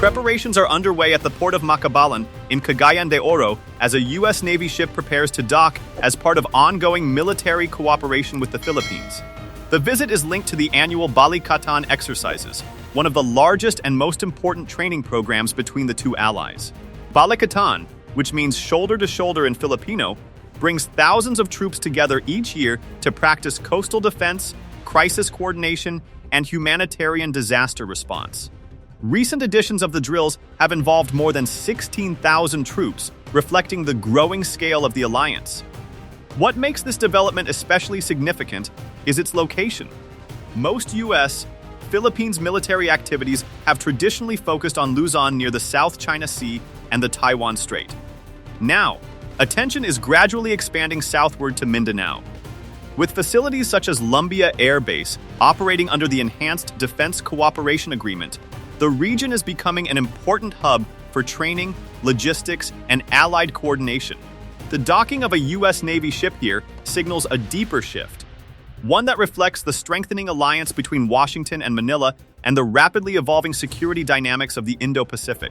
Preparations are underway at the port of Macabalan in Cagayan de Oro as a U.S. Navy ship prepares to dock as part of ongoing military cooperation with the Philippines. The visit is linked to the annual Balikatan exercises, one of the largest and most important training programs between the two allies. Balikatan, which means shoulder to shoulder in Filipino, brings thousands of troops together each year to practice coastal defense, crisis coordination, and humanitarian disaster response. Recent editions of the drills have involved more than 16,000 troops, reflecting the growing scale of the alliance. What makes this development especially significant is its location. Most U.S. Philippines military activities have traditionally focused on Luzon near the South China Sea and the Taiwan Strait. Now, attention is gradually expanding southward to Mindanao. With facilities such as Lumbia Air Base operating under the Enhanced Defense Cooperation Agreement, the region is becoming an important hub for training, logistics, and allied coordination. The docking of a U.S. Navy ship here signals a deeper shift, one that reflects the strengthening alliance between Washington and Manila and the rapidly evolving security dynamics of the Indo-Pacific.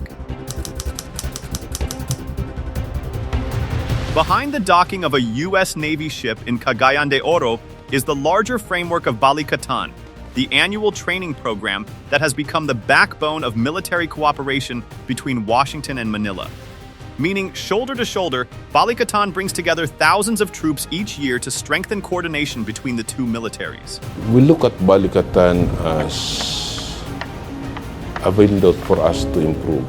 Behind the docking of a U.S. Navy ship in Cagayan de Oro is the larger framework of Balikatan, the annual training program that has become the backbone of military cooperation between Washington and Manila. Meaning, shoulder to shoulder, Balikatan brings together thousands of troops each year to strengthen coordination between the two militaries. We look at Balikatan as a window for us to improve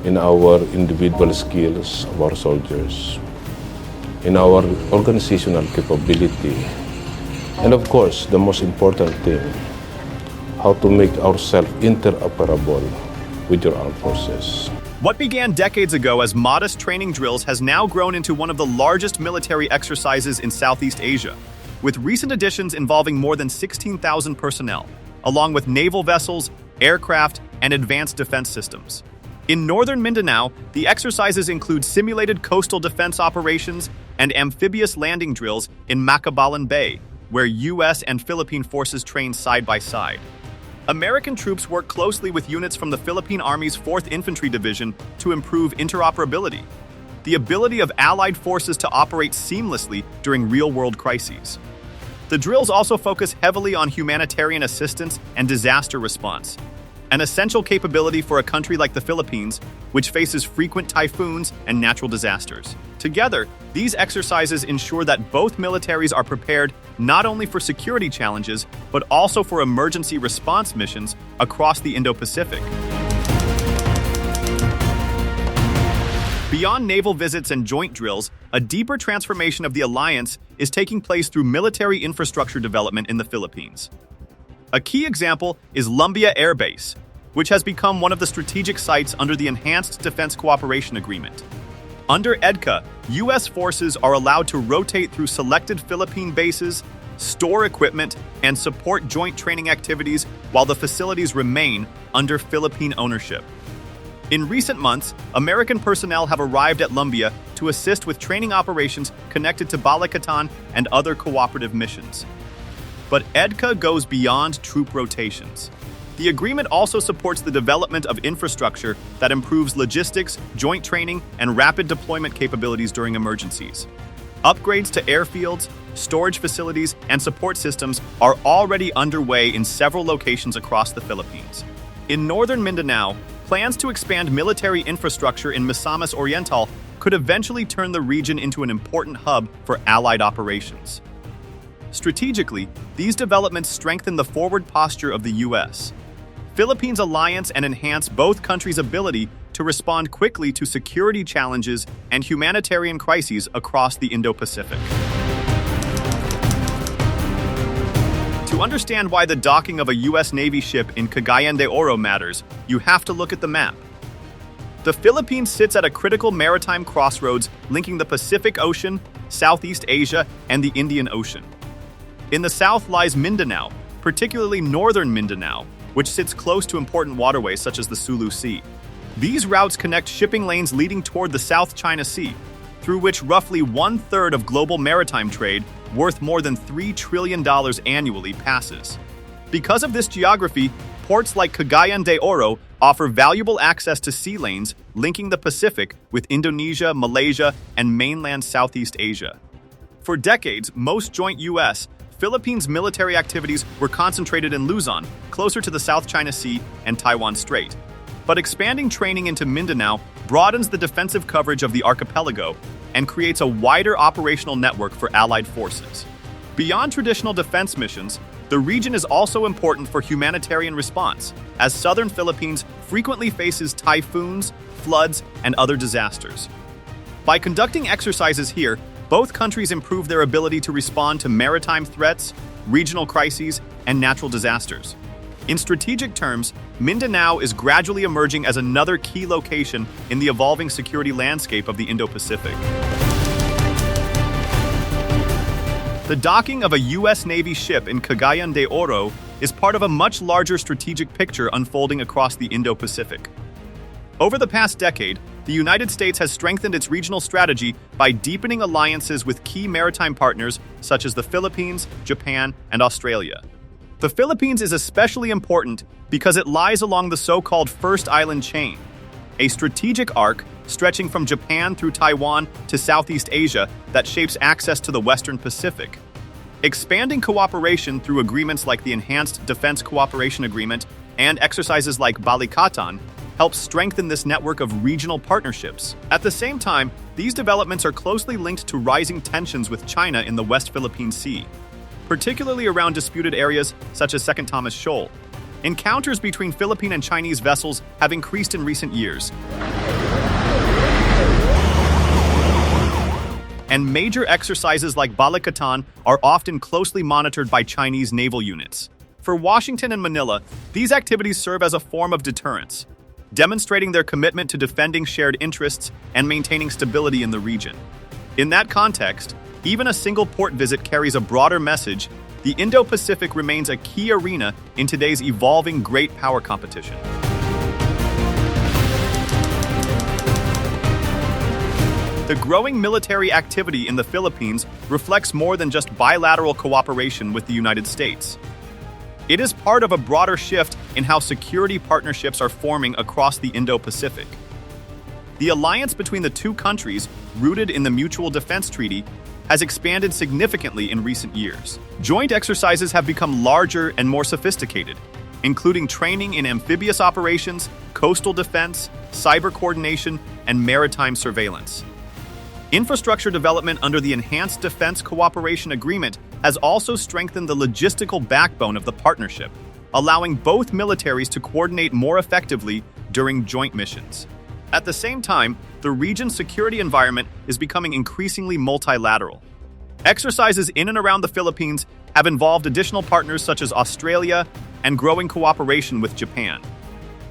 in our individual skills of our soldiers, in our organizational capability, and of course, the most important thing, how to make ourselves interoperable with your armed forces. What began decades ago as modest training drills has now grown into one of the largest military exercises in Southeast Asia, with recent additions involving more than 16,000 personnel, along with naval vessels, aircraft, and advanced defense systems. In northern Mindanao, the exercises include simulated coastal defense operations and amphibious landing drills in Macabalan Bay, where U.S. and Philippine forces train side by side. American troops work closely with units from the Philippine Army's 4th Infantry Division to improve interoperability, the ability of allied forces to operate seamlessly during real-world crises. The drills also focus heavily on humanitarian assistance and disaster response, an essential capability for a country like the Philippines, which faces frequent typhoons and natural disasters. Together, these exercises ensure that both militaries are prepared not only for security challenges, but also for emergency response missions across the Indo-Pacific. Beyond naval visits and joint drills, a deeper transformation of the alliance is taking place through military infrastructure development in the Philippines. A key example is Lumbia Air Base, which has become one of the strategic sites under the Enhanced Defense Cooperation Agreement. Under EDCA, U.S. forces are allowed to rotate through selected Philippine bases, store equipment, and support joint training activities while the facilities remain under Philippine ownership. In recent months, American personnel have arrived at Lumbia to assist with training operations connected to Balikatan and other cooperative missions. But EDCA goes beyond troop rotations. The agreement also supports the development of infrastructure that improves logistics, joint training, and rapid deployment capabilities during emergencies. Upgrades to airfields, storage facilities, and support systems are already underway in several locations across the Philippines. In northern Mindanao, plans to expand military infrastructure in Misamis Oriental could eventually turn the region into an important hub for allied operations. Strategically, these developments strengthen the forward posture of the U.S. Philippines alliance and enhance both countries' ability to respond quickly to security challenges and humanitarian crises across the Indo-Pacific. To understand why the docking of a U.S. Navy ship in Cagayan de Oro matters, you have to look at the map. The Philippines sits at a critical maritime crossroads linking the Pacific Ocean, Southeast Asia, and the Indian Ocean. In the south lies Mindanao, particularly northern Mindanao, which sits close to important waterways such as the Sulu Sea. These routes connect shipping lanes leading toward the South China Sea, through which roughly 1/3 of global maritime trade, worth more than $3 trillion annually, passes. Because of this geography, ports like Cagayan de Oro offer valuable access to sea lanes linking the Pacific with Indonesia, Malaysia, and mainland Southeast Asia. For decades, most joint U.S. Philippines military activities were concentrated in Luzon, closer to the South China Sea and Taiwan Strait. But expanding training into Mindanao broadens the defensive coverage of the archipelago and creates a wider operational network for allied forces. Beyond traditional defense missions, the region is also important for humanitarian response, as southern Philippines frequently faces typhoons, floods, and other disasters. By conducting exercises here, both countries improve their ability to respond to maritime threats, regional crises, and natural disasters. In strategic terms, Mindanao is gradually emerging as another key location in the evolving security landscape of the Indo-Pacific. The docking of a U.S. Navy ship in Cagayan de Oro is part of a much larger strategic picture unfolding across the Indo-Pacific. Over the past decade, the United States has strengthened its regional strategy by deepening alliances with key maritime partners such as the Philippines, Japan, and Australia. The Philippines is especially important because it lies along the so-called First Island Chain, a strategic arc stretching from Japan through Taiwan to Southeast Asia that shapes access to the Western Pacific. Expanding cooperation through agreements like the Enhanced Defense Cooperation Agreement and exercises like Balikatan helps strengthen this network of regional partnerships. At the same time, these developments are closely linked to rising tensions with China in the West Philippine Sea, particularly around disputed areas such as Second Thomas Shoal. Encounters between Philippine and Chinese vessels have increased in recent years, and major exercises like Balikatan are often closely monitored by Chinese naval units. For Washington and Manila, these activities serve as a form of deterrence, demonstrating their commitment to defending shared interests and maintaining stability in the region. In that context, even a single port visit carries a broader message. The Indo-Pacific remains a key arena in today's evolving great power competition. The growing military activity in the Philippines reflects more than just bilateral cooperation with the United States. It is part of a broader shift in how security partnerships are forming across the Indo-Pacific. The alliance between the two countries, rooted in the Mutual Defense Treaty, has expanded significantly in recent years. Joint exercises have become larger and more sophisticated, including training in amphibious operations, coastal defense, cyber coordination, and maritime surveillance. Infrastructure development under the Enhanced Defense Cooperation Agreement has also strengthened the logistical backbone of the partnership, allowing both militaries to coordinate more effectively during joint missions. At the same time, the region's security environment is becoming increasingly multilateral. Exercises in and around the Philippines have involved additional partners such as Australia and growing cooperation with Japan.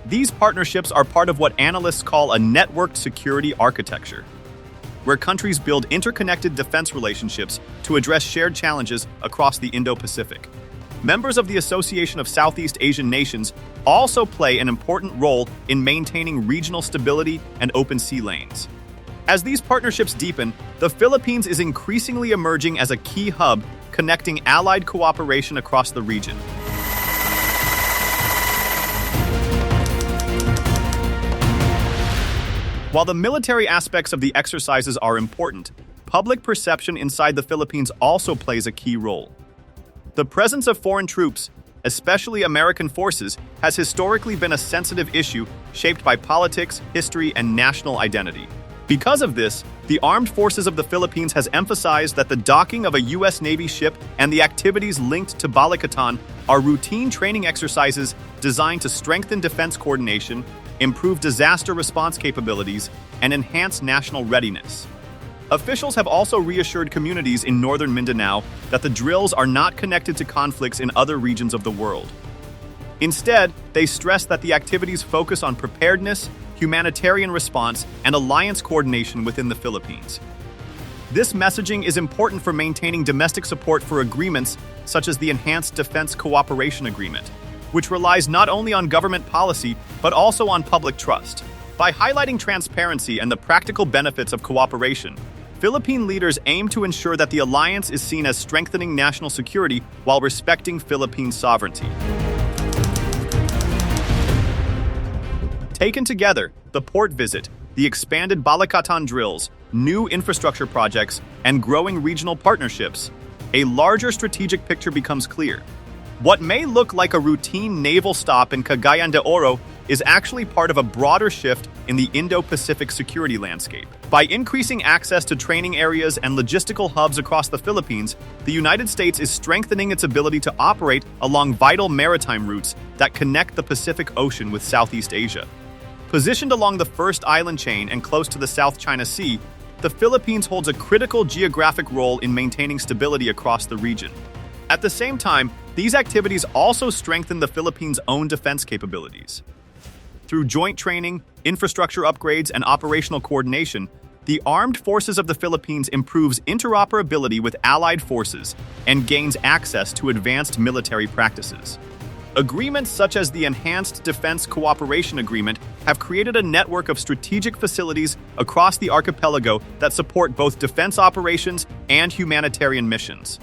These partnerships are part of what analysts call a networked security architecture, where countries build interconnected defense relationships to address shared challenges across the Indo-Pacific. Members of the Association of Southeast Asian Nations also play an important role in maintaining regional stability and open sea lanes. As these partnerships deepen, the Philippines is increasingly emerging as a key hub connecting allied cooperation across the region. While the military aspects of the exercises are important, public perception inside the Philippines also plays a key role. The presence of foreign troops, especially American forces, has historically been a sensitive issue shaped by politics, history, and national identity. Because of this, the Armed Forces of the Philippines has emphasized that the docking of a U.S. Navy ship and the activities linked to Balikatan are routine training exercises designed to strengthen defense coordination, improve disaster response capabilities, and enhance national readiness. Officials have also reassured communities in northern Mindanao that the drills are not connected to conflicts in other regions of the world. Instead, they stress that the activities focus on preparedness, humanitarian response, and alliance coordination within the Philippines. This messaging is important for maintaining domestic support for agreements such as the Enhanced Defense Cooperation Agreement, which relies not only on government policy but also on public trust. By highlighting transparency and the practical benefits of cooperation, Philippine leaders aim to ensure that the alliance is seen as strengthening national security while respecting Philippine sovereignty. Taken together, the port visit, the expanded Balikatan drills, new infrastructure projects, and growing regional partnerships, a larger strategic picture becomes clear. What may look like a routine naval stop in Cagayan de Oro is actually part of a broader shift in the Indo-Pacific security landscape. By increasing access to training areas and logistical hubs across the Philippines, the United States is strengthening its ability to operate along vital maritime routes that connect the Pacific Ocean with Southeast Asia. Positioned along the first island chain and close to the South China Sea, the Philippines holds a critical geographic role in maintaining stability across the region. At the same time, these activities also strengthen the Philippines' own defense capabilities. Through joint training, infrastructure upgrades, and operational coordination, the armed forces of the Philippines improves interoperability with allied forces and gains access to advanced military practices. Agreements such as the Enhanced Defense Cooperation Agreement have created a network of strategic facilities across the archipelago that support both defense operations and humanitarian missions.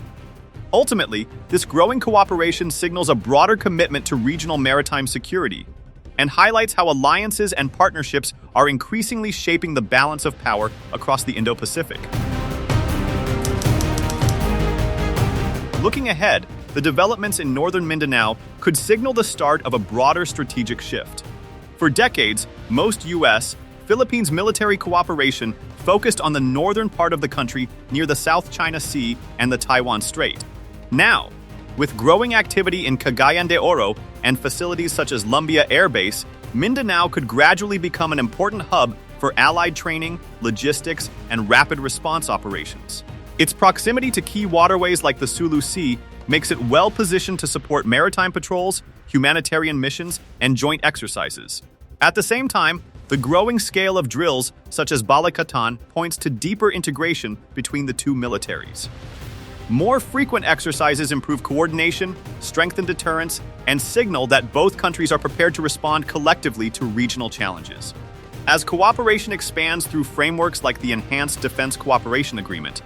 Ultimately, this growing cooperation signals a broader commitment to regional maritime security and highlights how alliances and partnerships are increasingly shaping the balance of power across the Indo-Pacific. Looking ahead, the developments in northern Mindanao could signal the start of a broader strategic shift. For decades, most U.S., Philippines military cooperation focused on the northern part of the country near the South China Sea and the Taiwan Strait. Now, with growing activity in Cagayan de Oro and facilities such as Lumbia Air Base, Mindanao could gradually become an important hub for allied training, logistics, and rapid response operations. Its proximity to key waterways like the Sulu Sea makes it well-positioned to support maritime patrols, humanitarian missions, and joint exercises. At the same time, the growing scale of drills such as Balikatan points to deeper integration between the two militaries. More frequent exercises improve coordination, strengthen deterrence, and signal that both countries are prepared to respond collectively to regional challenges. As cooperation expands through frameworks like the Enhanced Defense Cooperation Agreement,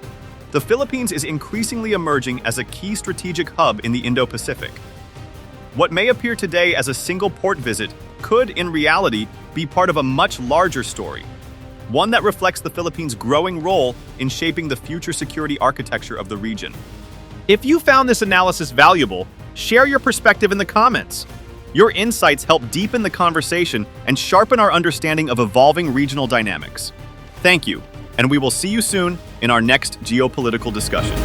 the Philippines is increasingly emerging as a key strategic hub in the Indo-Pacific. What may appear today as a single port visit could, in reality, be part of a much larger story, one that reflects the Philippines' growing role in shaping the future security architecture of the region. If you found this analysis valuable, share your perspective in the comments. Your insights help deepen the conversation and sharpen our understanding of evolving regional dynamics. Thank you, and we will see you soon in our next geopolitical discussion.